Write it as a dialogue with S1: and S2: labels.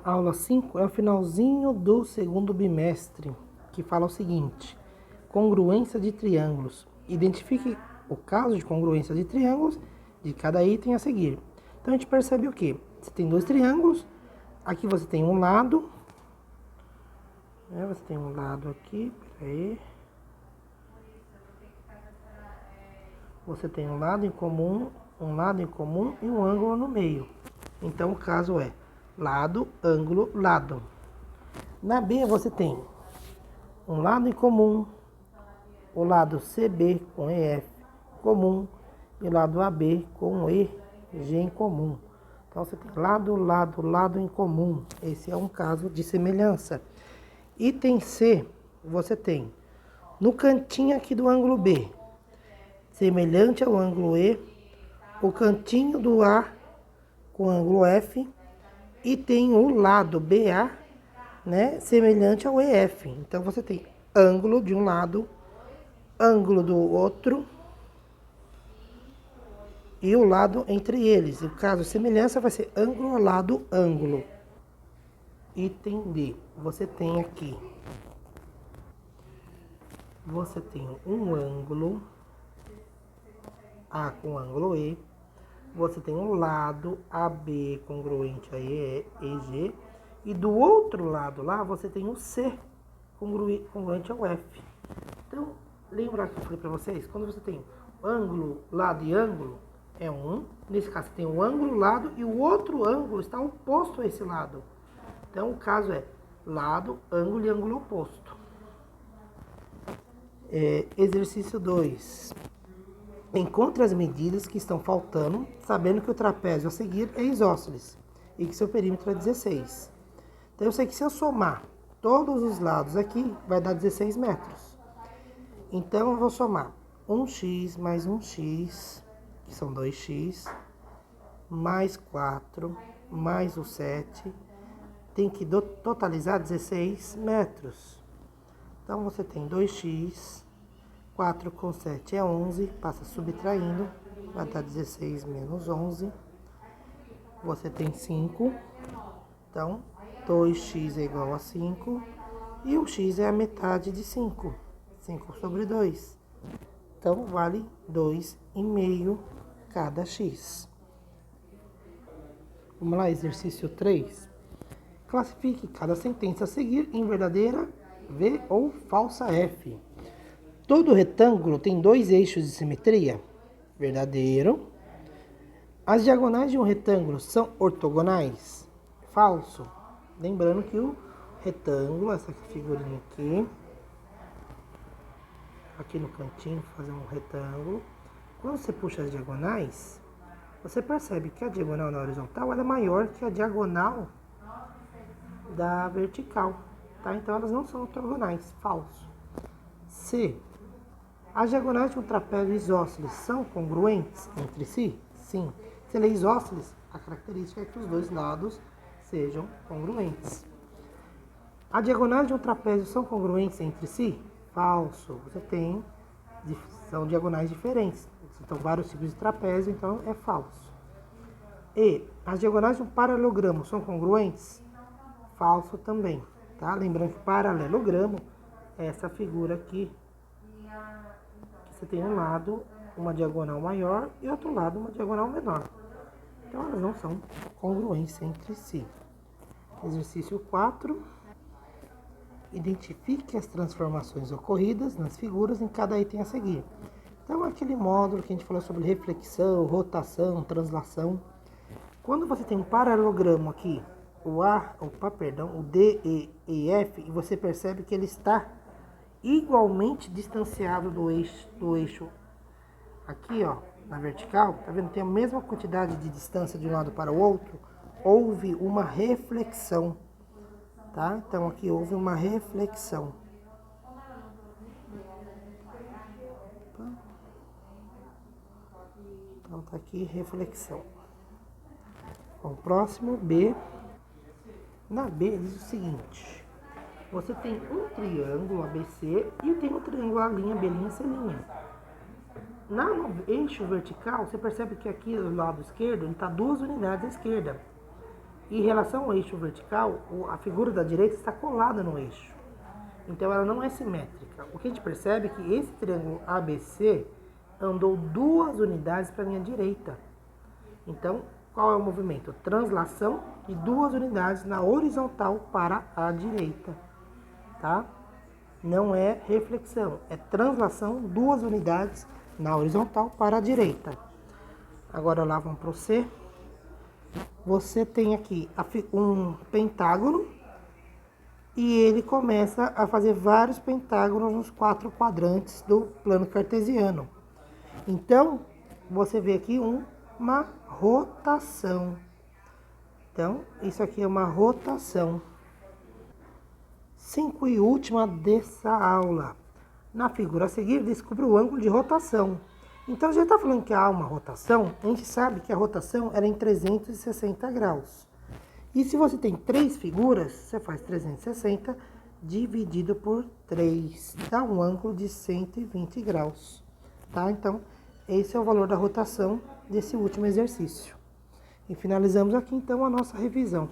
S1: A aula 5 é o finalzinho do segundo bimestre, que fala o seguinte: congruência de triângulos. Identifique o caso de congruência de triângulos de cada item a seguir. Então a gente percebe o quê? Você tem dois triângulos, aqui você tem um lado, você tem um lado aqui, peraí. Você tem um lado em comum e um ângulo no meio. Então o caso é lado, ângulo, lado. Na B você tem um lado em comum, o lado CB com EF comum e o lado AB com EG em comum. Então você tem lado, lado, lado em comum. Esse é um caso de semelhança. Item C, você tem no cantinho aqui do ângulo B, semelhante ao ângulo E, o cantinho do A com o ângulo F, e tem o lado BA, semelhante ao EF. Então você tem ângulo de um lado, ângulo do outro e o lado entre eles. No caso, semelhança vai ser ângulo, lado, ângulo. Item D, você tem aqui, você tem um ângulo A com ângulo E, você tem um lado AB congruente a EG, e do outro lado lá você tem o C congruente ao F. Então, lembra que eu falei para vocês? Quando você tem ângulo, lado e ângulo, é um. Nesse caso, você tem um ângulo, lado, e o outro ângulo está oposto a esse lado. Então, o caso é lado, ângulo e ângulo oposto. Exercício 2. Encontre as medidas que estão faltando, sabendo que o trapézio a seguir é isósceles e que seu perímetro é 16. Então, eu sei que se eu somar todos os lados aqui, vai dar 16 metros. Então, eu vou somar 1x mais 1x, que são 2x, mais 4, mais o 7, tem que totalizar 16 metros. Então, você tem 2x, 4 com 7 é 11, passa subtraindo, vai dar 16 menos 11. Você tem 5, então 2x é igual a 5, e o x é a metade de 5, 5 sobre 2. Então, vale 2,5 cada x. Vamos lá, exercício 3. Classifique cada sentença a seguir em verdadeira V ou falsa F. Todo retângulo tem dois eixos de simetria? Verdadeiro. As diagonais de um retângulo são ortogonais? Falso. Lembrando que o retângulo, essa figurinha aqui no cantinho, fazer um retângulo. Quando você puxa as diagonais, você percebe que a diagonal na horizontal ela é maior que a diagonal da vertical, tá? Então elas não são ortogonais, falso. C. As diagonais de um trapézio isósceles são congruentes entre si? Sim. Se ele é isósceles, a característica é que os dois lados sejam congruentes. As diagonais de um trapézio são congruentes entre si? Falso. Você tem, são diagonais diferentes. São vários tipos de trapézio, então é falso. E. As diagonais de um paralelogramo são congruentes? Falso também, tá? Lembrando que paralelogramo é essa figura aqui. Você tem um lado uma diagonal maior e outro lado uma diagonal menor. Então elas não são congruentes entre si. Exercício 4. Identifique as transformações ocorridas nas figuras em cada item a seguir. Então aquele módulo que a gente falou sobre reflexão, rotação, translação. Quando você tem um paralelogramo aqui, o D, E F, e você percebe que ele está igualmente distanciado do eixo aqui, ó, na vertical, tá vendo? Tem a mesma quantidade de distância de um lado para o outro, houve uma reflexão, tá? Então aqui houve uma reflexão. Então tá aqui reflexão. O próximo, B. Na B diz o seguinte: você tem um triângulo ABC e tem um triângulo A', B', C'. No eixo vertical, você percebe que aqui do lado esquerdo ele está 2 unidades à esquerda. Em relação ao eixo vertical, a figura da direita está colada no eixo. Então ela não é simétrica. O que a gente percebe é que esse triângulo ABC andou 2 unidades para a minha direita. Então, qual é o movimento? Translação de 2 unidades na horizontal para a direita. Tá? Não é reflexão, é translação 2 unidades na horizontal para a direita. Agora lá vamos para o C. Você tem aqui um pentágono e ele começa a fazer vários pentágonos nos 4 quadrantes do plano cartesiano. Então, você vê aqui uma rotação. Então, isso aqui é uma rotação. 5 e última dessa aula. Na figura a seguir, descubra o ângulo de rotação. Então, já está falando que há uma rotação, a gente sabe que a rotação era em 360 graus. E se você tem 3 figuras, você faz 360 dividido por 3, dá um ângulo de 120 graus. Tá? Então, esse é o valor da rotação desse último exercício. E finalizamos aqui, então, a nossa revisão.